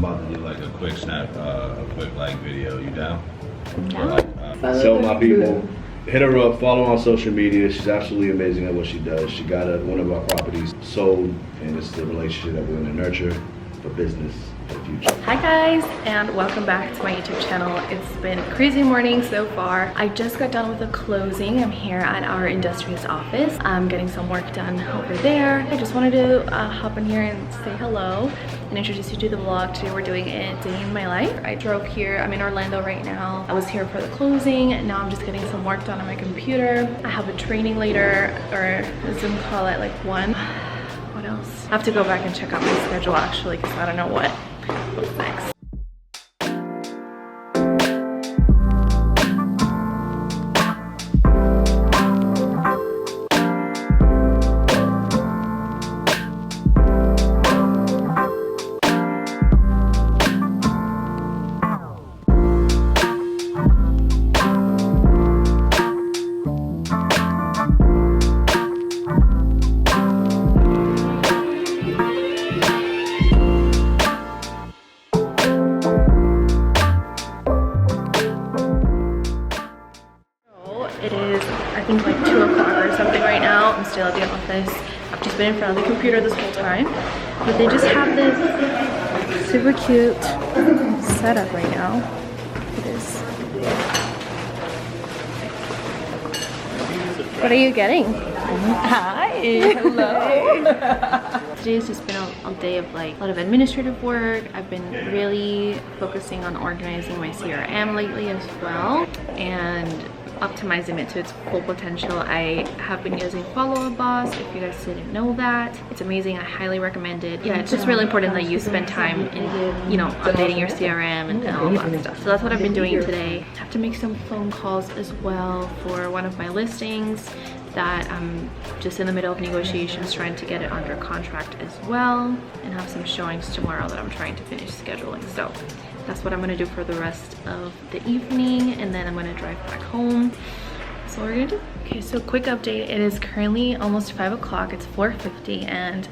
about to do like a quick snap, a quick like video. You down? Yeah. Tell my people, hit her up, follow her on social media. She's absolutely amazing at what she does. She got one of our properties sold, and it's the relationship that we're going to nurture for business for the future. Hi guys, and welcome back to my YouTube channel. It's been a crazy morning so far. I just got done with the closing. I'm here at our Industrious office. I'm getting some work done over there. I just wanted to hop in here and say hello and introduce you to the vlog. Today we're doing a day in my life. I drove here. I'm in Orlando right now. I was here for the closing, and now I'm just getting some work done on my computer. I have a training later, or a Zoom call at like 1. What else? I have to go back and check out my schedule actually, because I don't know what's next. It is, I think, like 2 o'clock or something right now. I'm still at the office. I've just been in front of the computer this whole time. But they just have this super cute setup right now. It is. What are you getting? Hi, hello. Today's just been a day of like a lot of administrative work. I've been really focusing on organizing my CRM lately as well, and optimizing it to its full potential. I have been using Follow Up Boss. If you guys didn't know that, it's amazing. I highly recommend it. Yeah, it's just really important that you spend time in, you know, updating your CRM and all that stuff. So that's what I've been doing today. I have to make some phone calls as well for one of my listings that I'm just in the middle of negotiations, trying to get it under contract as well, and have some showings tomorrow that I'm trying to finish scheduling. So that's what I'm gonna do for the rest of the evening, and then I'm gonna drive back home. That's what we're gonna do. Okay, so quick update. It is currently almost 5 o'clock. It's 4:50, and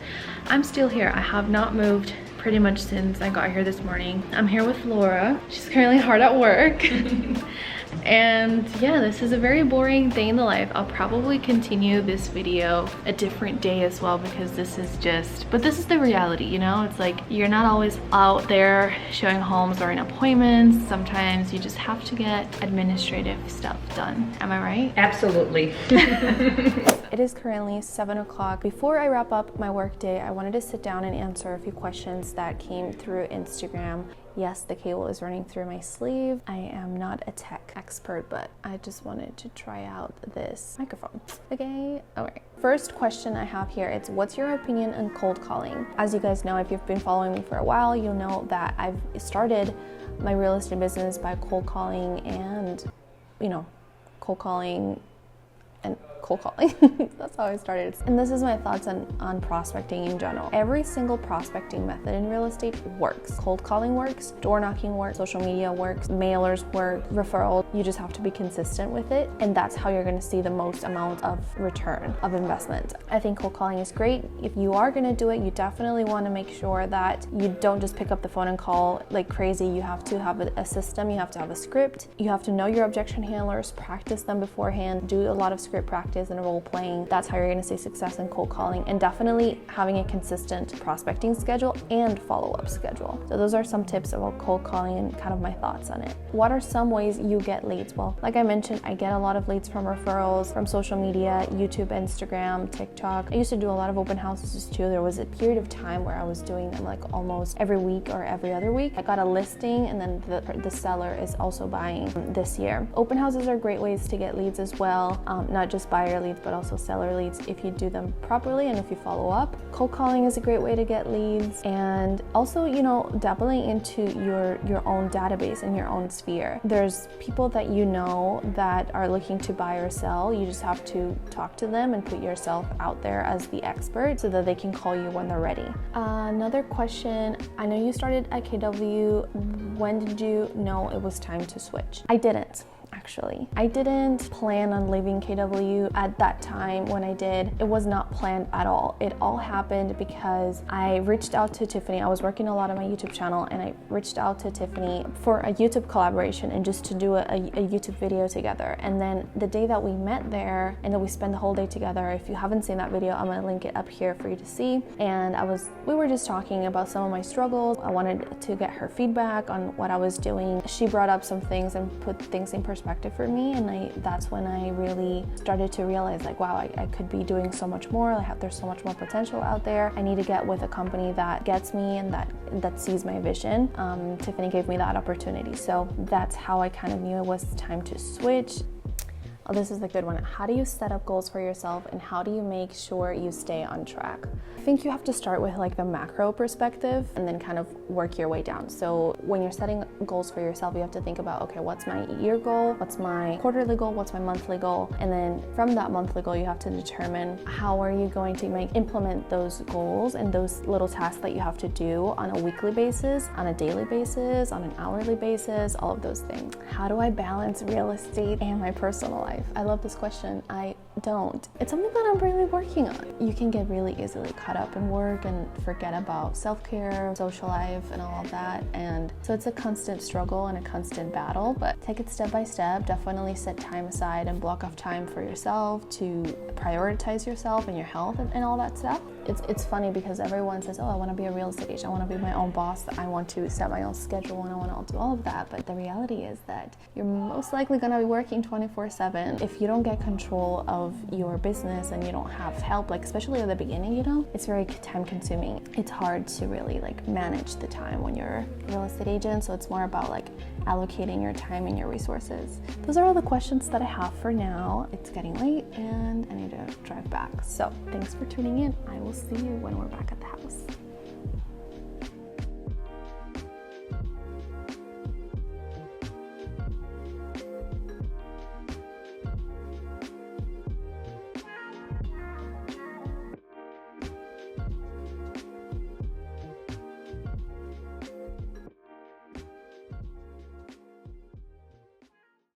I'm still here. I have not moved pretty much since I got here this morning. I'm here with Laura. She's currently hard at work. And yeah, this is a very boring day in the life. I'll probably continue this video a different day as well, because this is just, but this is the reality, you know? It's like you're not always out there showing homes or in appointments. Sometimes you just have to get administrative stuff done. Am I right? Absolutely. It is currently 7 o'clock. Before I wrap up my work day, I wanted to sit down and answer a few questions that came through Instagram. Yes, the cable is running through my sleeve. I am not a tech expert, but I just wanted to try out this microphone. Okay, all right. First question I have here is, what's your opinion on cold calling? As you guys know, if you've been following me for a while, you'll know that I've started my real estate business by cold calling and, you know, cold calling. That's how I started. And this is my thoughts on prospecting in general. Every single prospecting method in real estate works. Cold calling works, door knocking works, social media works, mailers work, referral. You just have to be consistent with it, and that's how you're gonna see the most amount of return of investment. I think cold calling is great. If you are gonna do it, you definitely wanna make sure that you don't just pick up the phone and call like crazy. You have to have a system, you have to have a script, you have to know your objection handlers, practice them beforehand, do a lot of script practice and role playing. That's how you're going to see success in cold calling, and definitely having a consistent prospecting schedule and follow-up schedule. So those are some tips about cold calling and kind of my thoughts on it. What are some ways you get leads? Well, like I mentioned, I get a lot of leads from referrals, from social media, YouTube, Instagram, TikTok. I used to do a lot of open houses too. There was a period of time where I was doing them like almost every week or every other week. I got a listing, and then the seller is also buying this year. Open houses are great ways to get leads as well, not just buyer leads but also seller leads if you do them properly and if you follow up. Cold calling is a great way to get leads, and also, you know, dabbling into your own database and your own sphere. There's people that you know that are looking to buy or sell. You just have to talk to them and put yourself out there as the expert so that they can call you when they're ready. Another question, I know you started at KW. When did you know it was time to switch? I didn't. actually. I didn't plan on leaving KW at that time. When I did, it was not planned at all. It all happened because I reached out to Tiffany. I was working a lot on my YouTube channel, and I reached out to Tiffany for a YouTube collaboration and just to do a YouTube video together. And then the day that we met there and then we spent the whole day together, if you haven't seen that video, I'm gonna link it up here for you to see. And we were just talking about some of my struggles. I wanted to get her feedback on what I was doing. She brought up some things and put things in perspective for me, and that's when I really started to realize, like, wow, I could be doing so much more. There's so much more potential out there. I need to get with a company that gets me and that sees my vision. Tiffany gave me that opportunity, so that's how I kind of knew it was time to switch. Oh, this is the good one. How do you set up goals for yourself, and how do you make sure you stay on track? I think you have to start with like the macro perspective and then kind of work your way down. So when you're setting goals for yourself, you have to think about, okay, what's my year goal? What's my quarterly goal? What's my monthly goal? And then from that monthly goal, you have to determine how are you going to implement those goals and those little tasks that you have to do on a weekly basis, on a daily basis, on an hourly basis, all of those things. How do I balance real estate and my personal life? I love this question. I don't. It's something that I'm really working on. You can get really easily caught up in work and forget about self-care, social life, and all of that. And so it's a constant struggle and a constant battle, but take it step by step. Definitely set time aside and block off time for yourself to prioritize yourself and your health and all that stuff. It's funny because everyone says, oh, I want to be a real estate agent. I want to be my own boss. I want to set my own schedule and I want to do all of that. But the reality is that you're most likely going to be working 24/7. If you don't get control of your business and you don't have help, like especially at the beginning, it's very time consuming. It's hard to really like manage the time when you're a real estate agent. So it's more about like allocating your time and your resources. Those are all the questions that I have for now. It's getting late and I need to drive back. So thanks for tuning in. I will see you when we're back at the house.